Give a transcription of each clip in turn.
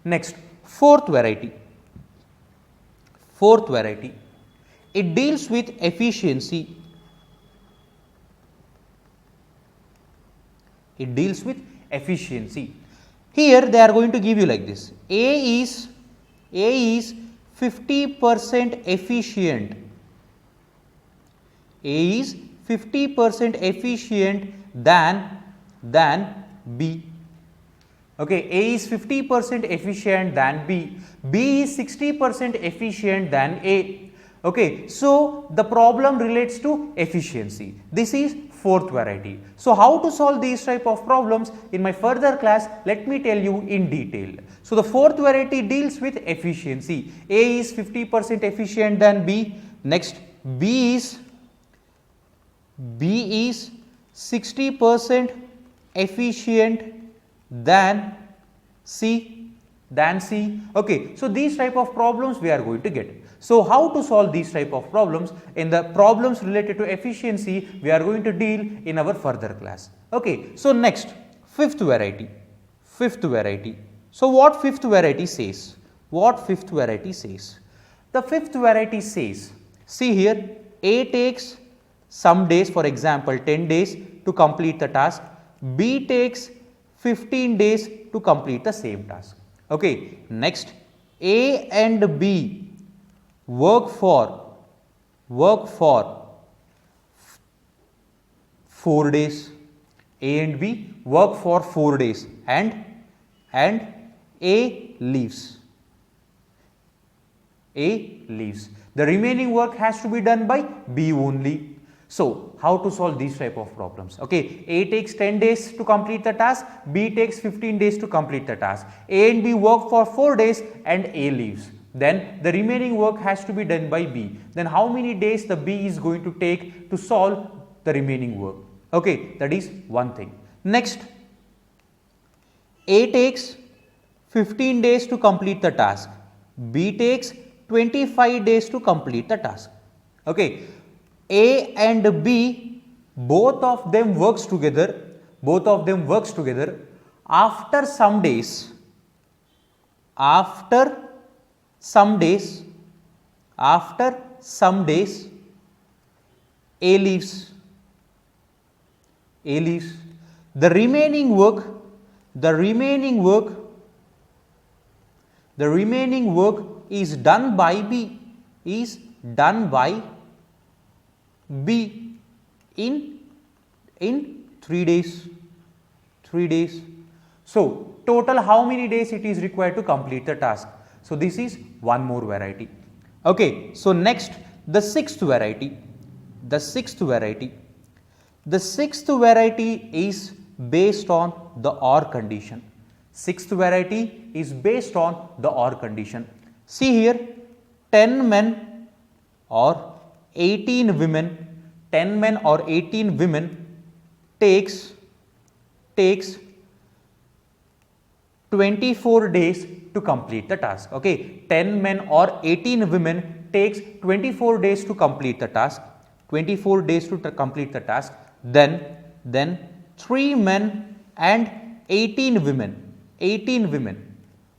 Next, fourth variety. Fourth variety, it deals with efficiency. It deals with efficiency. Here they are going to give you like this: A is 50% efficient. A is 50% efficient than B. Okay, A is 50% efficient than B. B is 60% efficient than A. Okay, so the problem relates to efficiency. This is fourth variety. So how to solve these type of problems in my further class, let me tell you in detail. So the fourth variety deals with efficiency. A is 50% efficient than B. Next, B is 60% efficient than C. Okay, so these type of problems we are going to get. So how to solve these type of problems? In the problems related to efficiency, we are going to deal in our further class. Okay, so next, fifth variety. So what fifth variety says? The fifth variety says, see here, A takes some days, for example 10 days to complete the task. B takes 15 days to complete the same task. Okay, next, A and B work for 4 days. A and B work for 4 days and A leaves. The remaining work has to be done by B only. So how to solve these type of problems? Okay, A takes 10 days to complete the task, B takes 15 days to complete the task. A and B work for 4 days and A leaves. Then the remaining work has to be done by B. Then how many days the B is going to take to solve the remaining work? Okay, that is one thing. Next, A takes 15 days to complete the task. B takes 25 days to complete the task. Okay, A and B, both of them works together. After some days, A leaves. The remaining work is done by B. In 3 days. So total how many days it is required to complete the task? So this is one more variety. Okay, so next, the sixth variety. The sixth variety is based on the OR condition. Sixth variety is based on the OR condition. See here, 10 men or 18 women, 10 men or 18 women takes 24 days to complete the task. Okay, 10 men or 18 women takes 24 days to complete the task. 24 days to complete the task. Then 3 men and 18 women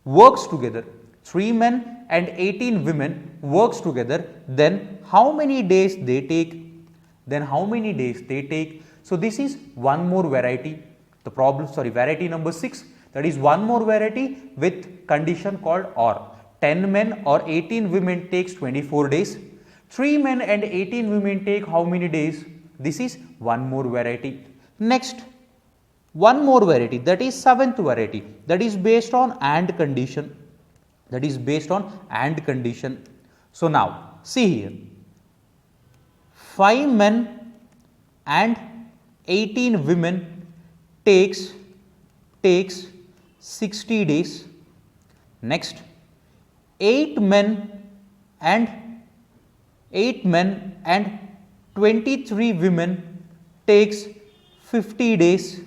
works together. 3 men and 18 women works together. Then how many days they take? So this is one more variety. Variety number 6. That is one more variety with condition called OR. 10 men or 18 women takes 24 days. 3 men and 18 women take how many days? This is one more variety. Next, one more variety, that is seventh variety, that is based on AND condition. So now see here, 5 men and 18 women takes 60 days. Next, 8 men and 23 women takes 50 days.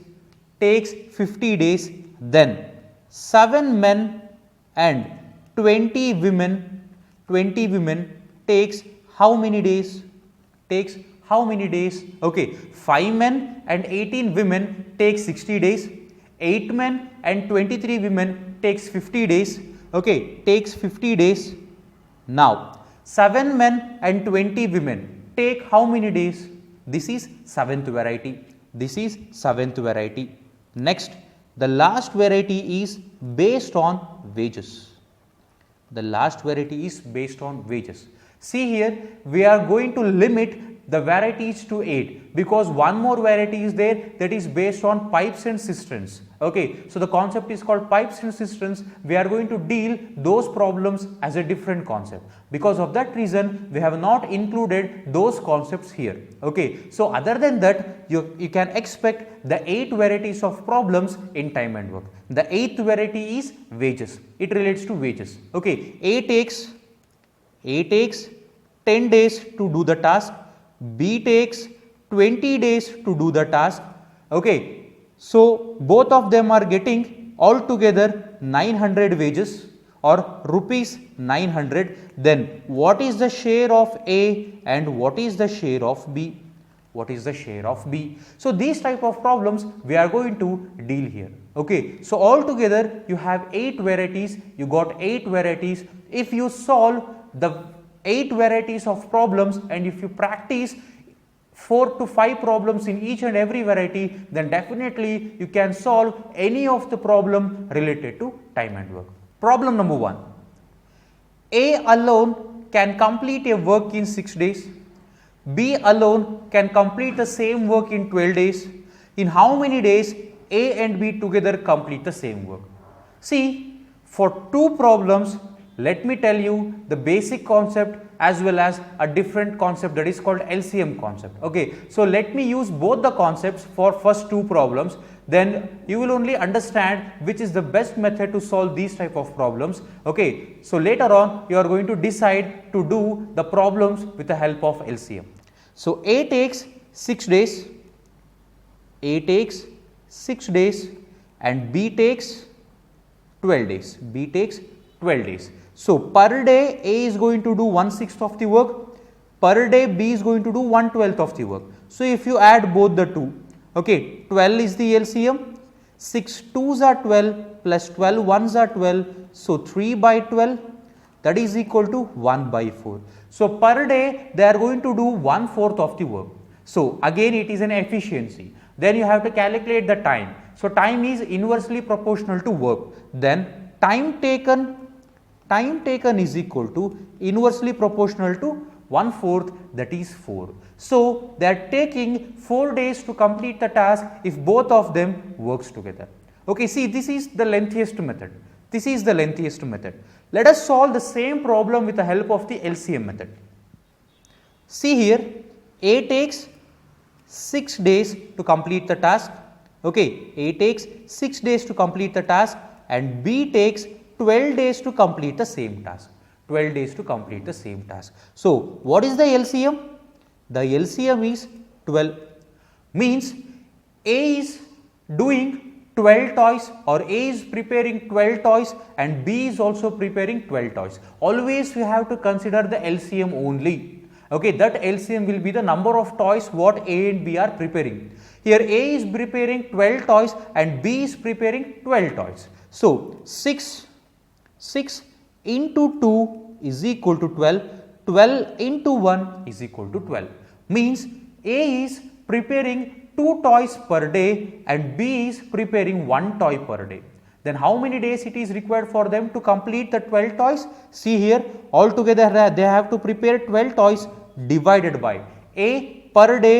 Then 7 men and 20 women takes how many days? Okay, 5 men and 18 women take 60 days. 8 men and 23 women takes 50 days. Okay, takes 50 days. Now 7 men and 20 women take how many days? This is 7th variety. This is 7th variety. Next, the last variety is based on wages. The last variety is based on wages. See here, we are going to limit the varieties to 8 because one more variety is there, that is based on pipes and cisterns. Okay, so the concept is called pipes and cisterns. We are going to deal those problems as a different concept. Because of that reason, we have not included those concepts here. Okay, so other than that, you can expect the 8 varieties of problems in time and work. The 8th variety is wages. It relates to wages. Okay, A takes 10 days to do the task. B takes 20 days to do the task. Okay, so both of them are getting altogether 900 wages or rupees 900. Then what is the share of A and what is the share of B? What is the share of B? So these type of problems we are going to deal here. Okay, so altogether you have 8 varieties. You got 8 varieties. If you solve the 8 varieties of problems and if you practice 4 to 5 problems in each and every variety, then definitely you can solve any of the problem related to time and work. Problem number 1. A alone can complete a work in 6 days. B alone can complete the same work in 12 days. In how many days A and B together complete the same work? See, for 2 problems, let me tell you the basic concept as well as a different concept, that is called LCM concept. Okay, so let me use both the concepts for first 2 problems, then you will only understand which is the best method to solve these type of problems. Okay, so later on you are going to decide to do the problems with the help of LCM. So A takes 6 days, A takes 6 days and B takes 12 days, B takes 12 days. So per day A is going to do 1/6 of the work, per day B is going to do 1/12 of the work. So if you add both the two, okay, 12 is the LCM, 6 2s are 12 plus 12 1s are 12, so 3 by 12, that is equal to 1 by 4. So per day they are going to do 1/4 of the work. So again it is an efficiency. Then you have to calculate the time. So time is inversely proportional to work. Then time taken is equal to inversely proportional to 1/4, that is 4. So they are taking 4 days to complete the task if both of them works together. Okay, see, this is the lengthiest method. This is the lengthiest method. Let us solve the same problem with the help of the LCM method. See here, A takes 6 days to complete the task. Okay, A takes 6 days to complete the task and B takes 12 days to complete the same task. 12 days to complete the same task. So what is the LCM? The LCM is 12. Means A is doing 12 toys or A is preparing 12 toys and B is also preparing 12 toys. Always we have to consider the LCM only. Okay, that LCM will be the number of toys what A and B are preparing. Here A is preparing 12 toys and B is preparing 12 toys. So 6 into 2 is equal to 12, 12 into 1 is equal to 12. Means A is preparing 2 toys per day and B is preparing 1 toy per day. Then how many days it is required for them to complete the 12 toys? See here, altogether they have to prepare 12 toys divided by A per day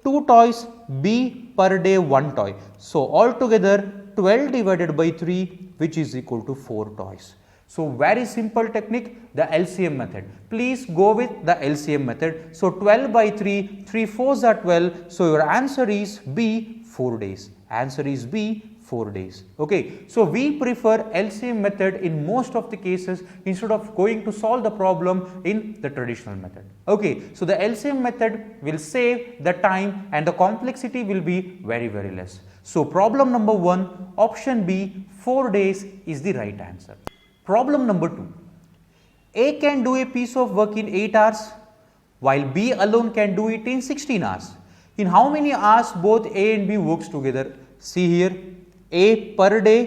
2 toys, B per day 1 toy. So altogether 12 divided by 3, which is equal to 4 toys. So very simple technique, the LCM method. Please go with the LCM method. So 12 by 3, 3 4s are 12. So your answer is B, 4 days. Answer is B, 4 days. Okay. So we prefer LCM method in most of the cases instead of going to solve the problem in the traditional method. Okay. So the LCM method will save the time and the complexity will be very less. So problem number 1, option B, 4 days is the right answer. Problem number 2, A can do a piece of work in 8 hours while B alone can do it in 16 hours. In how many hours both A and B works together? See here, A per day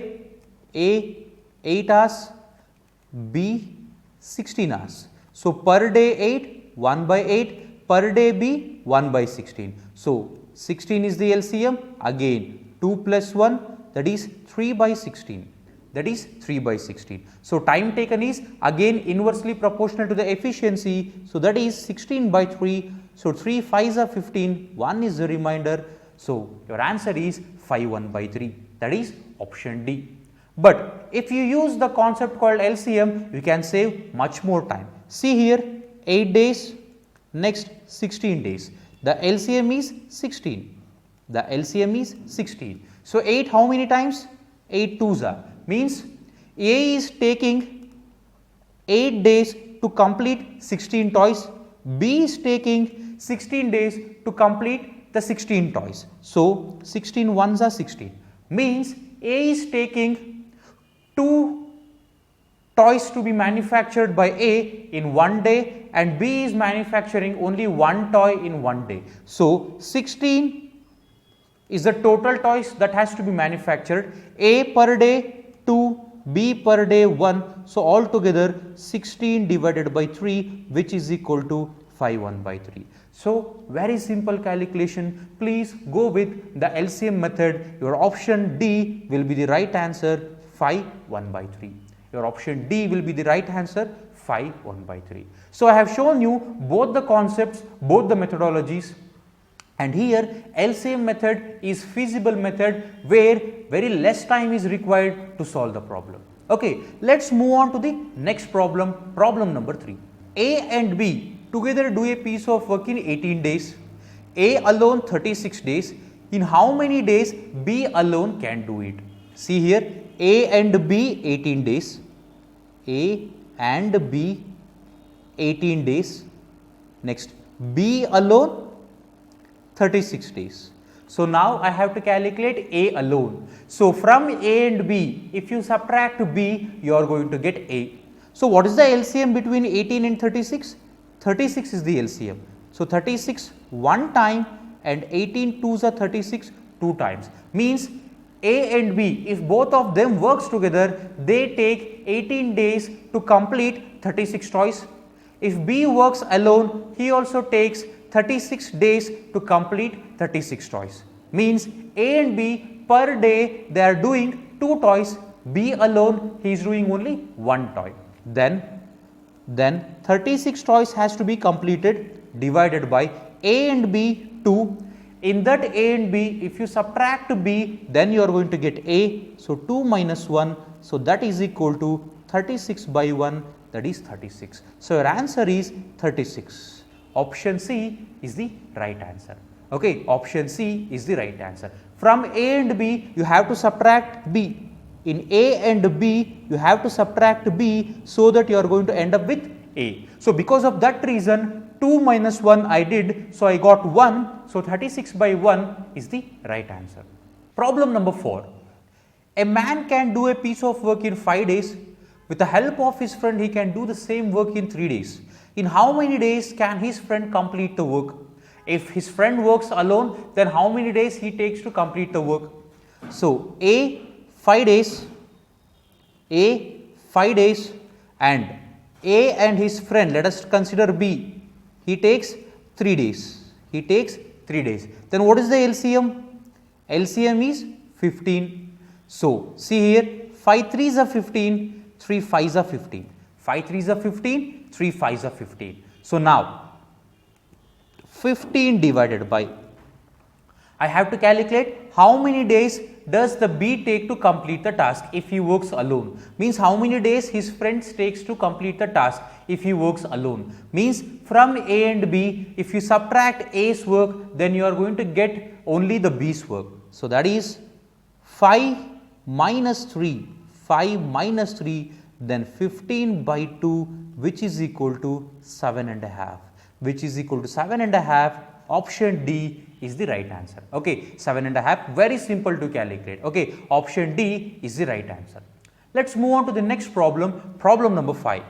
8 hours, B 16 hours. So, per day 8, 1 by 8, per day B 1 by 16. So, 16 is the LCM, again 2 plus 1, that is 3 by 16, that is 3 by 16. So, time taken is again inversely proportional to the efficiency, so that is 16 by 3. So, 3 5s are 15, 1 is the remainder. So, your answer is 5 1 by 3, that is option D. But if you use the concept called LCM, you can save much more time. See here, 8 days, next 16 days. The LCM is 16. The LCM is 16. So, 8 how many times? 8 twos are. Means A is taking 8 days to complete 16 toys. B is taking 16 days to complete the 16 toys. So, 16 ones are 16. Means A is taking 2 toys to be manufactured by A in 1 day and B is manufacturing only 1 toy in 1 day. So, 16 is the total toys that has to be manufactured. A per day 2, B per day 1. So, altogether 16 divided by 3, which is equal to 5 1 by 3. So, very simple calculation. Please go with the LCM method. Your option D will be the right answer, 5 1 by 3. Your option D will be the right answer, 5 1 by 3. So, I have shown you both the concepts, both the methodologies, and here LCM method is feasible method where very less time is required to solve the problem. Okay, let us move on to the next problem, problem number 3. A and B together do a piece of work in 18 days, A alone 36 days. In how many days B alone can do it? See here, A and B 18 days, A and B 18 days, next B alone 36 days. So, now I have to calculate A alone. So, from A and B, if you subtract B, you are going to get A. So, what is the LCM between 18 and 36? 36 is the LCM. So, 36 one time and 18 twos are 36 two times. Means A and B, if both of them works together, they take 18 days to complete 36 toys. If B works alone, he also takes 36 days to complete 36 toys. Means A and B per day they are doing 2 toys, B alone he is doing only 1 toy. Then 36 toys has to be completed, divided by A and B 2. In that A and B, if you subtract B, then you are going to get A. So, 2 minus 1, so that is equal to 36 by 1, that is 36. So, your answer is 36. Option C is the right answer. Okay, option C is the right answer. From A and B, you have to subtract B. In A and B, you have to subtract B so that you are going to end up with A. So, because of that reason, 2 minus 1 I did, so I got 1. So, 36 by 1 is the right answer. Problem number 4. A man can do a piece of work in 5 days. With the help of his friend, he can do the same work in 3 days. In how many days can his friend complete the work? If his friend works alone, then how many days he takes to complete the work? So, A 5 days, A 5 days, and A and his friend, let us consider B, he takes 3 days. He takes 3 days. Then what is the LCM? LCM is 15. So, see here, 5 3s are 15, 3 5s are 15. 5 3s are 15, 3 5s are 15. So, now 15 divided by, I have to calculate how many days does the B take to complete the task if he works alone. Means how many days his friends takes to complete the task if he works alone. Means from A and B, if you subtract A's work, then you are going to get only the B's work. So, that is 5 minus 3, 5 minus 3, then 15 by 2, which is equal to 7.5, which is equal to 7.5. Option D is the right answer. Okay, 7.5, very simple to calculate. Okay, option D is the right answer. Let's move on to the next problem, problem number 5.